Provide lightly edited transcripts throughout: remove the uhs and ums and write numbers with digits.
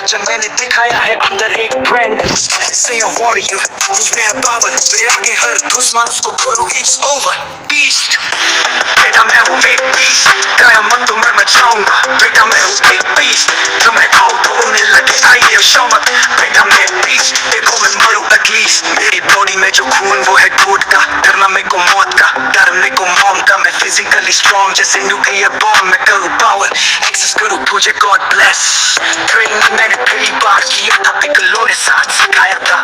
आज मैंने दिखाया है अंदर एक ब्रांड से वॉरियर मैं पावर मेरे आगे हर दुश्मन उसको करूँ इट्स ओवर बीस्ट बेटा मैं हूँ एक बीस्ट कयामत तो मैं मचाऊंगा बेटा मैं हूँ एक बीस्ट जब मैं आऊँ तो उन्हें लगे आइए शौमत बेटा मैं बीस्ट देखो मैं मरूँ एटलीस्ट मेरी बॉडी में जो खून वो है गोड का डरना मेरे को मौत का डरने को मौम का मैं फिजिकली स्ट्रॉन्ग जैसे न्यूक्लियर बॉम्ब मैं करूँ पावर एक्सेस करूँ तुझे गॉड ब्लेस ट्रेनिंग मैंने पहली बार किया था पिकलो ने साथ सिखाया था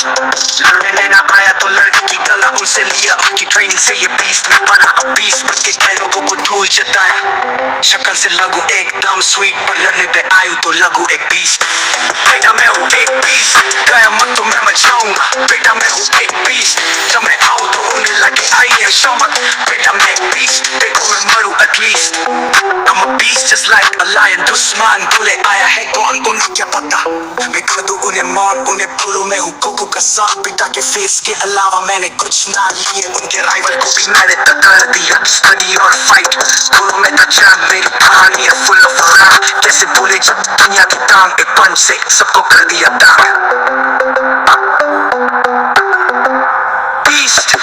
लड़ने ना आया तो लड़के की गला उनसे लिया उनकी ट्रेनिंग से ये बीस्ट में बना अब बीस्ट बन के कई लोगों को धूल जताया शक्ल से लगू एकदम स्वीट पर लड़ने पे आयु तो लगू एक बीस्ट बेटा मैं हूँ एक बीस्ट कयामत तो मैं मचाऊंगा बेटा मैं हूँ एक बीस्ट जब मैं आऊँ तो उन्हें लगे आइए शौमत बेटा मैं एक बीस्ट देखो मैं मरूँ at least I'm a beast just like a lion दुश्मन बोले आया है कौन उन्हें क्या पता मैं खदू उन्हें मार उन्हें बोलूं मैं हूँ कोको का सांप पिता के फेस के अलावा मैंने कुछ ना लिए उनके राइवल को भी मैंने टक्कर दिया स्टडी और फाइट दोनों में था चैंप मेरी कहानी है फुल ऑफ रैप कैसे बोले जब दुनिया की टांग एक पंच से सबको कर दिया बीस्ट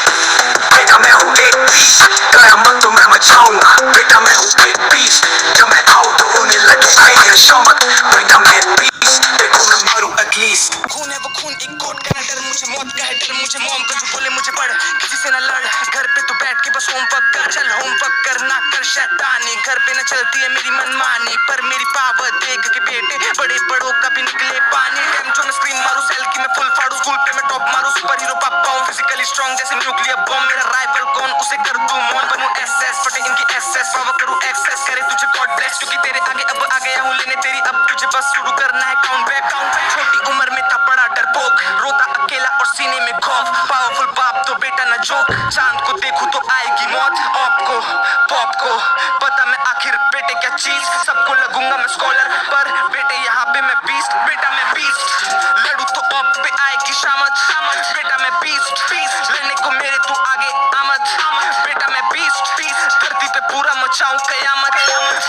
बेटा मैं हूँ एक बीस्ट कयामत तो मैं मचाऊंगा बेटा मैं हूँ एक बीस्ट जब मैं आऊँ तो उन्हें लगे आइए शौमत बेटा मैं बीस्ट देखो मैं मरूँ एटलीस्ट खून है वो खून एक कोट का डर मुझे मौत का है डर मुझे मॉम का जो बोले मुझे पढ़ किसी से ना लड़ घर पे तू बैठ के बस होमवर्क कर चल होमवर्क कर ना कर शैतानी घर पे ना चलती है मेरी मनमानी पर मेरी पावर देख के बेटे बड़े बड़ों का भी निकले पानी टाइम जो मैं स्क्रीन मारूं सेल की मैं फुल फाड़ू स्कूल पे मैं टॉप मारूं सुपर हीरो पापा हूं फिजिकली स्ट्रांग जैसे न्यूक्लियर बॉम्ब मेरा राइवल कौन उसे कर दूं मौन बनूं एसएस फटे इनकी एसएस पावर करूं एक्सेस करे तुझे गॉड ब्लेस क्योंकि तेरे आगे अब आ गया हूं लेने तेरी अब तुझे बस शुरू करना है काउंट बैक छोटी उम्र में था बड़ा डरपोक रोता अकेला और सीने में खौफ पावरफुल बाप तो बेटा ना जोक चांद को देखूं तो आएगी मौत आपको पॉप को पता मैं आखिर बेटे क्या चीज सबको लगूंगा मैं स्कॉलर पर बेटे यहाँ पे मैं बीस्ट बेटा मैं बीस्ट लड़ू तो अब पे आएगी शामत बेटा मैं बीस्ट लड़ने को मेरे तू आगे आमद बेटा मैं बीस्ट धरती पे पूरा मचाऊं कयामत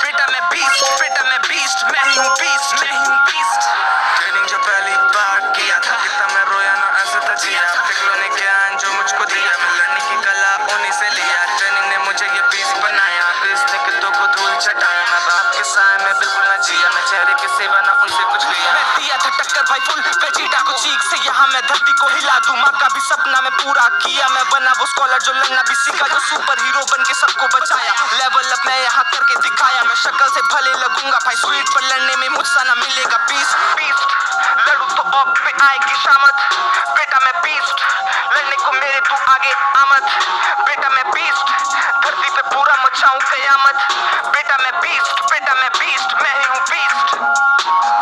बेटा मैं बीस्ट मैं ही हूँ बीस्ट ट्रेनिंग जो पहली बार किया था कितना मैं रोया ना ऐसे तो जिया पिघलो ने ज्ञान जो मुझको दिया मैं लड़ने की कला उन्हीं से लिया ट्रेनिंग ने मुझे ये बीस्ट बनाया इसने कितों को धूल चटाया मैं बाप के साए में बिल्कुल ना जिया मैं चेहरे की सेवा ना उनसे कुछ लिया मैं दिया था टक्कर भाई फुल वेजिटा को चीख से यहाँ मैं धरती को हिला दूं माँ का भी सपना मैं पूरा किया मैं बना वो स्कॉलर जो लड़ना भी सीखा जो सुपर हीरो बन के सबको बचाया लेवल अप मैं यहाँ करके दिखाया मैं शक्ल से भले लगूंगा भाई स्वीट पर लड़ने में मुझसे ना मिलेगा बीस्ट लड़ू तो अब पे आएगी शामत बेटा मैं बीस्ट लड़ने को मेरे तू आगे आमद बेटा मैं बीस्ट धरती पे पूरा मचाऊं कयामत बेटा मैं बीस्ट मैं ही हूँ बीस्ट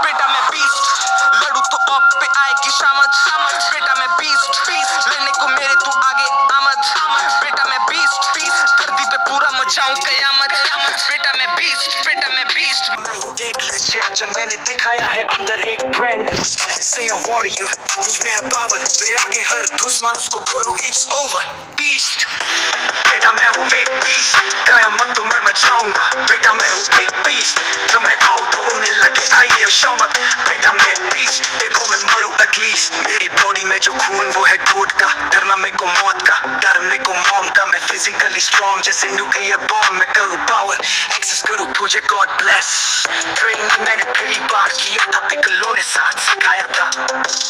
बेटा मैं बीस्ट लड़ू तो अब पे आएगी शामत बेटा मैं बीस्ट लड़ने को मेरे तू आगे आमद बेटा मैं बीस्ट धरती पे पूरा मचाऊं कयामत बेटा मैं बीस्ट देख ले आज मैंने दिखाया है अंदर एक ब्रांड से वॉरियर मैं पावर मेरे आगे हर दुश्मन उसको करूँ इट्स ओवर बीस्ट बेटा मैं हूँ एक बीस्ट कयामत तो मैं मचाऊंगा बेटा मैं हूँ एक बीस्ट जब मैं आऊँ तो उन्हें लगे आइए शौमत बेटा मैं बीस्ट देखो मैं मरूँ एटलीस्ट मेरी बॉडी में जो खून वो है गोड का डरना मेरे को मौत का डरने को मौम का मैं फिजिकली स्ट्रॉन्ग जैसे न्यूक्लियर बॉम्ब मैं करूँ पावर एक्सेस करूँ तुझे गॉड ब्लेस ट्रेनिंग मैंने पहली बार किया था पिकलो ने साथ सिखाया था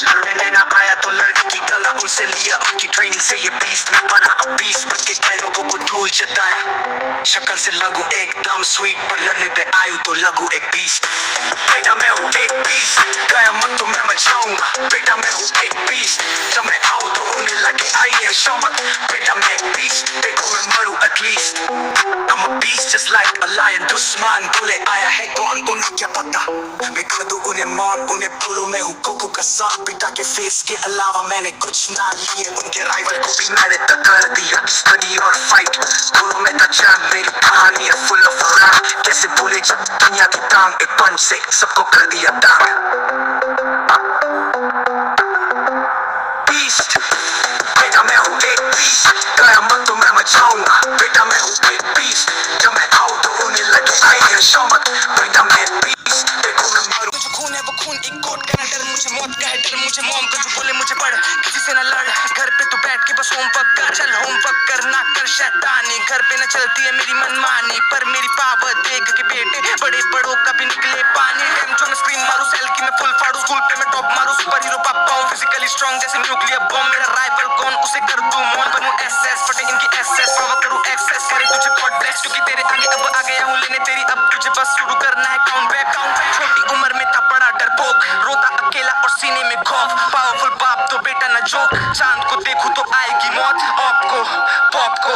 लड़ने ना आया तो लड़के की गला उनसे लिया उनकी ट्रेनिंग से ये बीस्ट में बना अब बीस्ट बन के कई लोगों को धूल जताया शक्ल से लगू एकदम स्वीट पर लड़ने पे आयु तो लगू एक बीस्ट बेटा मैं हूँ एक बीस्ट कयामत तो मैं मचाऊंगा बेटा मैं हूँ एक बीस्ट जब मैं आऊँ तो उन्हें लगे आइए शौमत बेटा मैं बीस्ट देखो मैं मरूँ at least I'm a beast just like a lion दुश्मन बोले आया है कौन उन्हें क्या पता मैं खदू उन्हें मार उन्हें बोलूं मैं हूँ कोको का सांप पिता के फेस के अलावा मैंने कुछ ना लिए उनके राइवल को भी मैंने टक्कर दिया स्टडी और फाइट दोनों में था चैंप मेरी कहानी है फुल ऑफ रैप कैसे बोले जब दुनिया की टांग एक पंच से सबको कर दिया बीस्ट बेटा मैं हूँ एक बीस्ट कयामत तो मैं मचाऊंगा बेटा मैं हूँ एक बीस्ट जब मैं आऊँ तो उन्हें लगे आइए शौमत बेटा मैं बीस्ट देखो मैं मरूं खून है वो खून, एक कोट का ना डर मुझे मौत का है डर मुझे मॉम का जो बोले मुझे पढ़ किसी से ना लड़। घर पे तू बैठ के बस होमवर्क कर, चल होमवर्क कर ना कर शैतानी। घर पे ना चलती है मेरी मनमानी, पर मेरी पावर देख के बेटे बड़े बड़ों का भी निकले पानी। टाइम जो मैं स्क्रीन मारूं, सेल की मैं फुल फाड़ू, स्कूल पे मैं टॉप मारूं, सुपर हीरो पापा हूं फिजिकली स्ट्रांग जैसे न्यूक्लियर बॉम्ब। मेरा राइवल कौन उसे कर दूं मौन, बनूं एसएस फटे इनकी एसएस, पावर करूं एक्सेस करे तुझे गॉड ब्लेस। क्योंकि तेरे आगे अब आ गया हूं लेने तेरी, अब तुझे बस शुरू करना है काउंट बैक। छोटी उम्र में था बड़ा डरपोक, रोता अकेला और सीने में खौफ। पावरफुल बाप तो बेटा न जोक, चांद को देखूं तो आएगी मौत। आपको पॉप को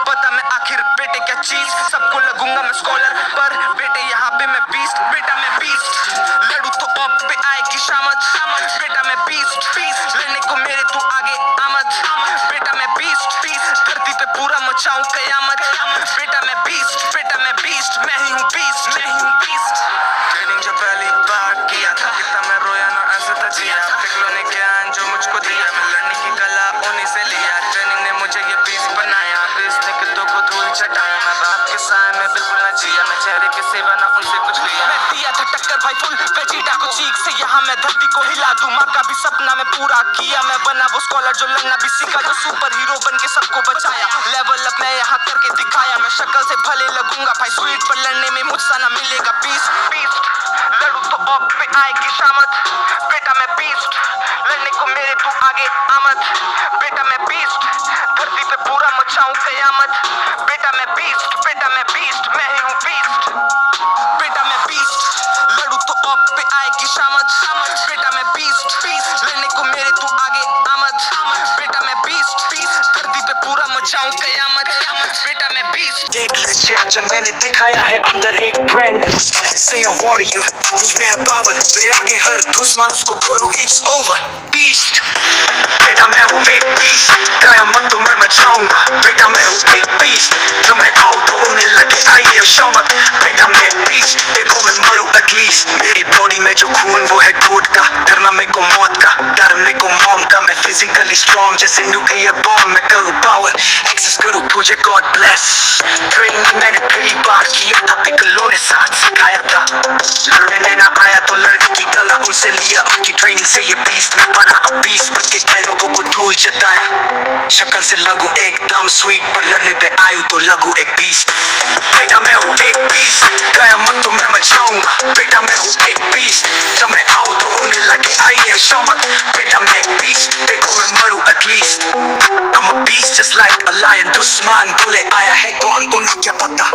पता मैं आखिर बेटे क्या चीज, सबको लगूंगा मैं स्कॉलर पर बेटे यहाँ पे मैं बीस्ट। बेटा मैं बीस्ट, लड़ू तो ऑप पे आएगी शामत। बेटा मैं बीस्ट, लेने को मेरे तू आगे आमद। बेटा मैं बीस्ट, धरती पे पूरा मचाऊं कयामत। बेटा मैं बीस्ट, मैं ही हूँ बीस्ट, ट्रेनिंग जो पहली बार किया था, कितना मैं रोया ना ऐसे था जिया। पिघलों ने ज्ञान जो मुझको दिया, मैं लड़ने की कला उन्हीं से लिया। ट्रेनिंग ने मुझे ये बीस्ट बनाया, बीस्ट ने कितों को धूल चटाया। मैं बाप के साए में बिल्कुल ना जिया, मैं चेहरे के सेवा ना उनसे कुछ लिया। मैं दिया था टक्कर भाई फुल वेजिटा को चीख से, यहाँ मैं धरती को हिला दूं। माँ का भी सपना मैं पूरा किया, मैं बना वो स्कॉलर जो लड़ना भी सीखा, जो सुपर हीरो बन के सबको बचाया। लेवल अप मैं यहाँ करके दिखाया, मैं शक्ल से भले लगूंगा भाई स्वीट, पर लड़ने में मुझसे ना मिलेगा बीस्ट। लड़ू तो ऑप पे आएगी शामत। बेटा मैं बीस्ट, लड़ने को मेरे तू आगे आमद। बेटा मैं बीस्ट, धरती पे पूरा मचाऊं कयामत। बेटा मैं बीस्ट, मैं ही हूँ बीस्ट। बेटा मैं बीस्ट, लड़ू तो ऑप पे आएगी शामत। बेटा मैं बीस्ट, लड़ने को मेरे तू आगे आमद। बेटा मैं बीस्ट, धरती पे पूरा मचाऊं कयामत। बेटा मैं बीस्ट। देख ले जब मैंने दिखाया है अंदर एक ब्रांड, say a warrior, मेरा पावर मेरे आगे हर दुश्मन उसको करूँ it's over beast। बेटा मैं हूँ एक beast, कयामत तो मैं मचाऊंगा। बेटा मैं हूँ एक beast, जो मैं आऊँ तो उन्हें लगे आई है शौमत। बेटा मैं beast, देखो मैं मरूँ at least। मेरी बॉडी में जो खून वो है गोट का, डरना मेरे को मौत का, डर मेरे को मॉम का। मैं फिजिकली स्ट्रॉन्ग जैसे न्यूक्लियर बॉम्ब, मैं करूँ पावर एक्सेस करूँ तुझे गॉड ब्लेस। ट्रेनिंग मैंने पहली बार किया था, पिघलों ने साथ सिखाया था। लड़ने ना आया तो लड़ने की कला उनसे लिया, उनकी ट्रेनिंग से ये बीस्ट में बना अब बीस्ट। बच के कई लोगों को धूल चटाया, शक्ल से लगूं एकदम स्वीट, पर लड़ने पे आयु तो लगूं एक बीस्ट। बेटा मैं हूँ एक बीस्ट, कयामत तो मैं मचाऊंगा। बेटा मैं हूँ एक बीस्ट, जब मैं आऊँ तो उन्हें लगे आई है शौमत। बेटा मैं एक बीस्ट, देखो मैं मरूं at least। I'm a beast just like a lion, दुश्मन बोले आया है कौन उन्हें क्या पता।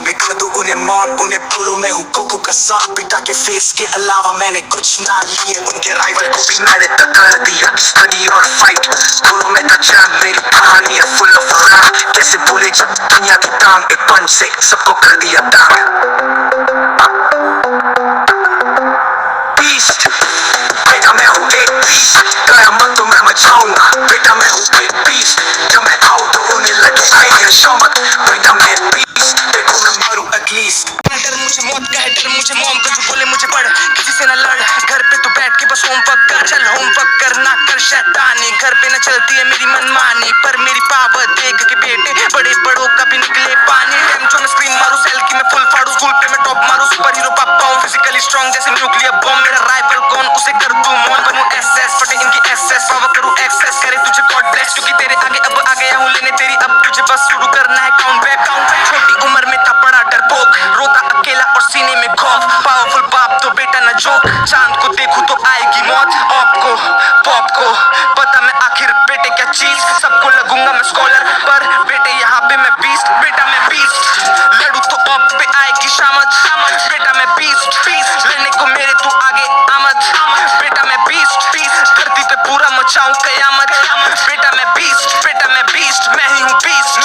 मैं कर दूं उन्हें मौत, उन्हें बोलूं मैं हूँ कोको का साथ। पिता के फेस के अलावा मैंने कुछ ना लिए, उनके राइवल को भी मैंने टक्कर दिया। स्टडी और फाइट दोनों में था चैंप, मेरी कहानी है फुल ऑफ रैप। कैसे बोले जब दुनिया की टांग एक पंच से सबको कर दिया टांग। बीस्ट, बेटा मैं हूँ एक बीस्ट, कयामत तो मैं मचाऊंगा। बेटा मैं हूँ एक बीस्ट, जब मैं आऊँ तो उन्हें लगे आई है शौमत। बेटा मैं बीस्ट, देखो मैं मरूं at least। डर मुझे मौत का है डर मुझे मॉम का जो बोले मुझे पढ़ किसी से ना लड़। घर पे तू बैठ के बस होमवर्क कर, चल होमवर्क कर ना कर शैतानी। घर पे ना चलती है मेरी मनमानी, पर मेरी पावर देख के बेटे बड़े बड़ों का भी निकले पानी। टाइम जो मैं स्क्रीन मारूं, सेल की मैं फुल फाड़ू, स्कूल पे मैं टॉप मारूं, सुपर हीरो पापा हूं फिजिकली स्ट्रांग जैसे न्यूक्लियर बॉम्ब। मेरा राइवल कौन उसे कर दूं मौन, बनूं एसएस फटे इनकी एसएस, पावर करूं एक्सेस करे तुझे गॉड ब्लेस। क्योंकि तेरे आगे अब आ गया हूं लेने तेरी, अब तुझे बस शुरू करना है काउंट बैक। छोटी उम्र में था बड़ा डरपोक, रोता अकेला और सीने में खौफ। पावरफुल बाप तो बेटा न जोक, चांद को देखूं तो आएगी मौत। आपको पॉप को पता मैं आखिर बेटे क्या चीज, सबको लगूंगा मैं स्कॉलर पर बेटे यहाँ पे मैं बीस्ट। बेटा मैं बीस्ट, लड़ू तो ऑप पे आएगी शामत। बेटा मैं बीस्ट, लड़ने को मेरे तू आगे आमद। बेटा मैं बीस्ट, धरती पे पूरा मचाऊं कयामत। बेटा मैं बीस्ट, मैं ही हूँ बीस्ट,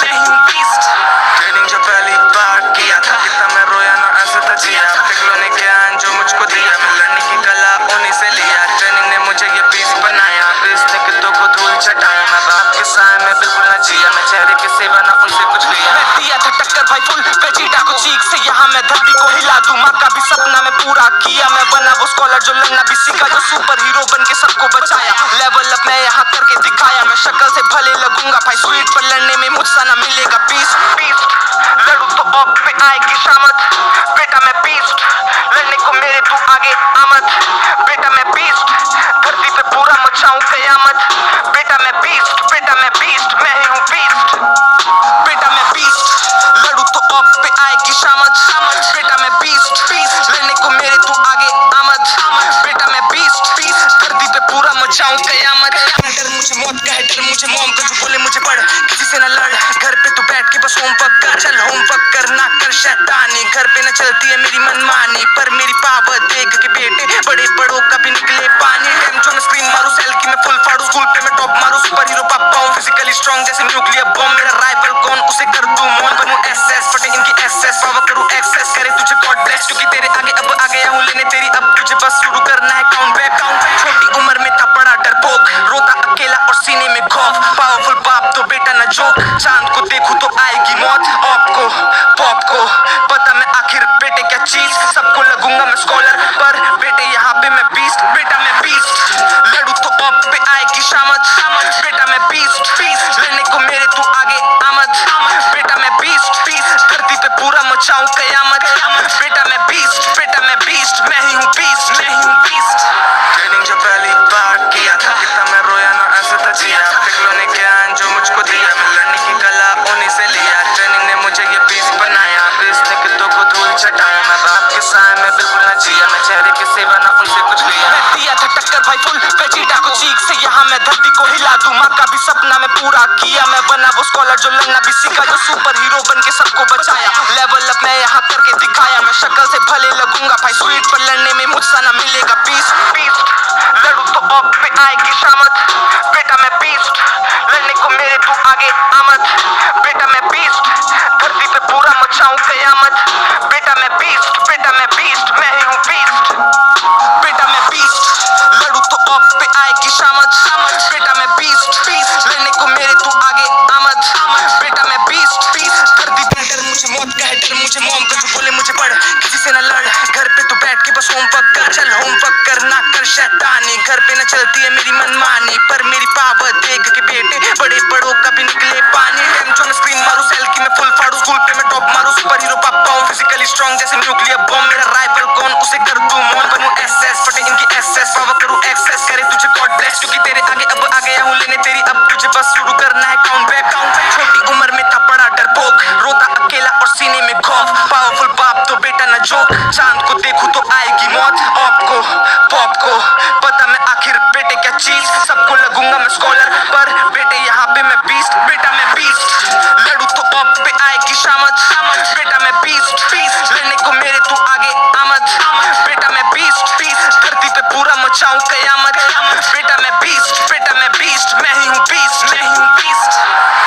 ट्रेनिंग जो पहली बार किया था, कितना मैं रोया ना ऐसे था जिया। पिघलों ने ज्ञान जो मुझको दिया, मैं लड़ने की कला उन्हीं से लिया। ट्रेनिंग ने मुझे ये बीस्ट बनाया, बीस्ट ने कितों को धूल चटाया। मैं बाप के साए में बिल्कुल ना जिया, मैं चेहरे के सेवा ना उनसे कुछ लिया। मैं दिया था टक्कर भाई फुल वेजिटा को चीख से, यहाँ मैं धरती को हिला दूं। माँ का भी सपना मैं पूरा किया, मैं बना वो स्कॉलर जो लड़ना भी सीखा, जो सुपर हीरो बन के सबको बचाया। लेवल अप मैं यहाँ करके दिखाया, मैं शक्ल से भले लगूंगा भाई स्वीट, पर लड़ने में मुझसे ना मिलेगा पीस। लड़ू तो अब पे आएगी शामत, बेटा मैं बीस्ट, लड़ने को मेरे तू आगे आमद, बेटा मैं बीस्ट, धरती पे पूरा मचाऊं कयामत, बेटा मैं बीस्ट, बेटा मैं बीस्ट, मैं ही हूँ बीस्ट, बेटा मैं बीस्ट, लड़ू तो अब पे आएगी शामत, बेटा मैं बीस्ट, लड़ने को मेरे तू आगे आमद, बेटा मैं बीस्ट, धरती पे पूरा मचाऊं कयामत। डर मुझे मौत का है, डर मुझे मॉम का, जो बोले मुझे पढ़ किसी से न लड़, घर पे तो बैठ के बस होमवर्क कर, चल होमवर्क कर ना कर शैतानी, घर पे न चलती है मेरी मनमानी, पर मेरी पावर देख के बेटे बड़े बड़ों का भी निकले पानी। टाइम जो मैं स्क्रीन मारूं, सेल की मैं फुल फाड़ू, स्कूल पे मैं टॉप मारूं, सुपर हीरो पापा हूं, फिजिकली स्ट्रांग जैसे न्यूक्लियर बॉम्ब, मेरा राइवल कौन उसे कर दूं मौन, बनूं एसएस फटे इनकी एसएस, पावर करूं एक्सेस, करे तुझे गॉड ब्लेस, क्योंकि तेरे आगे अब आ गया हूं लेने तेरी, अब तुझे बस शुरू करना है काउंट बैक। छोटी उम्र में था बड़ा डरपोक, रोता अकेला और सीने में खौफ, पावरफुल बाप तो बेटा न जोक, चांद को देखूं तो आएगी मौत, आपको पॉप को पता मैं आखिर बेटे क्या चीज, सबको लगूंगा मैं स्कॉलर, पर बेटे यहाँ पे मैं बीस्ट, बेटा मैं बीस्ट, लड़ू तो अब पे आएगी शामत, बेटा मैं बीस्ट, लड़ने को मेरे तू आगे आमद, बेटा मैं बीस्ट, धरती पे पूरा मचाऊं कयामत, बेटा मैं बीस्ट, बेटा मैं बीस्ट, मैं ही हूँ बीस्ट, मैं ही हूँ बीस्ट। ट्रेनिंग जो पहली बार किया था, कितना मैं रोया ना ऐसे था जिया, पिघलों ने ज्ञान जो मुझको दिया, मैं लड़ने की कला उन्हीं से लिया, ट्रेनिंग ने मुझे ये बीस्ट बनाया, बीस्ट ने कितों को धूल चटाया, मैं बाप के साए में बिल्कुल न जिया, मैं चेहरे के सेवा ना उनसे कुछ लिया, मैं दिया था टक्कर भाई फुल वेजिटा को चीख से, यहाँ मैं धरती को हिला दूं, माँ का भी सपना मैं पूरा किया, मैं बना वो स्कॉलर जो लड़ना भी सीखा, जो सुपर हीरो बन के सबको बचाया। लेवल अप मैं यहाँ करके दिखाया, मैं शक्ल से भले लगूंगा भाई स्वीट, पर लड़ने में मुझसे ना मिलेगा पीस। लड़ू तो अब पे आएगी शामत, बेटा मैं बीस्ट, लड़ने को मेरे तू आगे आमद, बेटा मैं बीस्ट, धरती पे पूरा मचाऊं कयामत, बेटा मैं बीस्ट, बेटा मैं बीस्ट, मैं ही हूँ बीस्ट, बेटा मैं बीस्ट, लड़ू तो अब पे आएगी शामत, बेटा मैं बीस्ट, लड़ने को मेरे तू आगे आमद, बेटा मैं बीस्ट, धरती पे डर मुझे मौत का है, डर मुझे मॉम का, जो बोले मुझे पढ़ किसी से न लड़, घर पे तो बैठ के बस होमवर्क कर, चल होमवर्क कर ना कर शैतानी, घर पे न चलती है मेरी मनमानी, पर मेरी पावर देख के बेटे बड़े बड़ों का भी निकले पानी। टाइम जो मैं स्क्रीन मारूं, सेल की मैं फुल फाड़ू, स्कूल पे मैं टॉप मारूं, सुपर हीरो पापा हूं, फिजिकली स्ट्रांग जैसे न्यूक्लियर बॉम्ब, मेरा राइवल कौन उसे कर दूं मौन, बनूं एसएस फटे इनकी एसएस, पावर करूं एक्सेस, करे तुझे गॉड ब्लेस, क्योंकि तेरे आगे अब आ गया हूं लेने तेरी, अब तुझे बस शुरू करना है काउंट बैक। छोटी उम्र में था बड़ा डरपोक, रोता अकेला और सीने में खौफ, पावरफुल बाप तो बेटा न जोक, चांद को देखूं तो आएगी मौत, आपको पॉप को पता मैं आखिर बेटे क्या चीज, सबको लगूंगा मैं स्कॉलर, पर बेटे यहाँ पे मैं बीस्ट, बेटा मैं बीस्ट, लड़ू तो अब पे आएगी शामत, बेटा मैं बीस्ट, लड़ने को मेरे तू आगे आमद, बेटा मैं बीस्ट, धरती पे पूरा मचाऊं कयामत, बेटा मैं बीस्ट, बेटा मैं बीस्ट, मैं ही हूँ बीस्ट, मैं ही हूँ बीस्ट।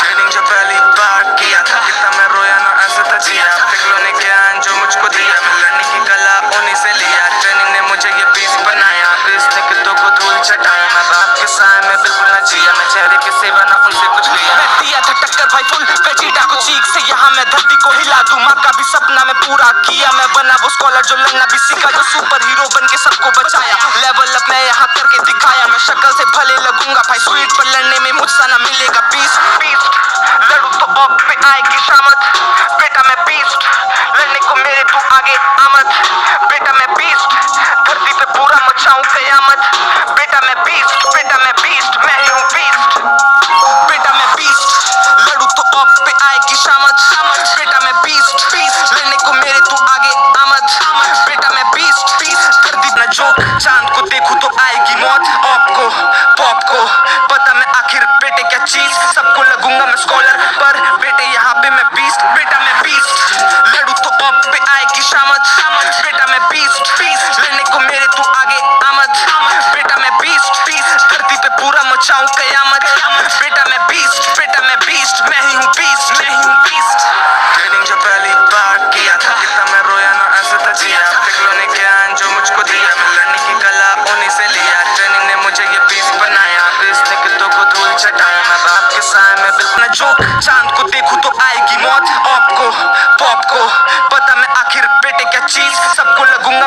ट्रेनिंग जो पहली बार किया था, कितना मैं रोया ना ऐसे था जिया, पिघलों ने ज्ञान जो मुझको दिया, मैं लड़ने की कला उन्हीं से लिया, ट्रेनिंग ने मुझे ये बीस्ट बनाया, बीस्ट ने कितों को धूल चटाया, मैं बाप के साए में बिल्कुल न जिया, मैं चेहरे के सेवा ना उनसे कुछ लिया, मैं दिया था टक्कर भाई फुल वेजिटा को चीख से, यहाँ मैं धरती को हिला दूं, माँ का भी सपना मैं पूरा किया, मैं बना वो स्कॉलर जो लड़ना भी सीखा, जो सुपर हीरो बन के सबको बचाया। लेवल अप मैं यहाँ करके दिखाया, मैं शक्ल से भले लगूंगा भाई स्वीट, पर लड़ने में मुझसे ना मिलेगा पीस। लड़ू तो अब पे आएगी शामत, बेटा मैं बीस्ट, लड़ने को मेरे तू आगे आमद, बेटा मैं बीस्ट, धरती पे पूरा मचाऊं कयामत, बेटा मैं बीस्ट, बेटा मैं बीस्ट, मैं ही हूँ बीस्ट, बेटा मैं बीस्ट, लड़ू तो अब पे आएगी शामत, बेटा मैं बीस्ट, लड़ने को मेरे तू आगे आमद, बेटा मैं बीस्ट, धरती न जोक, चांद को देखूं तो आएगी मौत, आपको पॉप को पता मैं आखिर बेटे क्या चीज, सबको लगूंगा मैं स्कॉलर, पर बेटे यहाँ पे मैं बीस्ट, बेटा मैं बीस्ट, लड़ू तो अब पे आएगी शामत, बेटा मैं बीस्ट, लड़ने को मेरे तू आगे आमद, बेटा मैं बीस्ट, धरती पे पूरा मचाऊं कयामत, बेटा मैं बीस्ट, बेटा मैं बीस्ट, मैं ही हूँ बीस्ट, मैं ही हूँ बीस्ट। ट्रेनिंग जो पहली बार किया था, कितना मैं रोया ना ऐसे था जिया, पिघलों ने ज्ञान जो मुझको दिया, मैं लड़ने की कला उन्हीं से लिया, ट्रेनिंग ने मुझे ये बीस्ट बनाया, बीस्ट ने कितों को धूल चटाया, मैं बाप के साए में बिल्कुल न जोक, चांद को देखूं तो आएगी मौत, आपको पॉप को पता मैं आखिर बेटे क्या चीज, सबको लगूंगा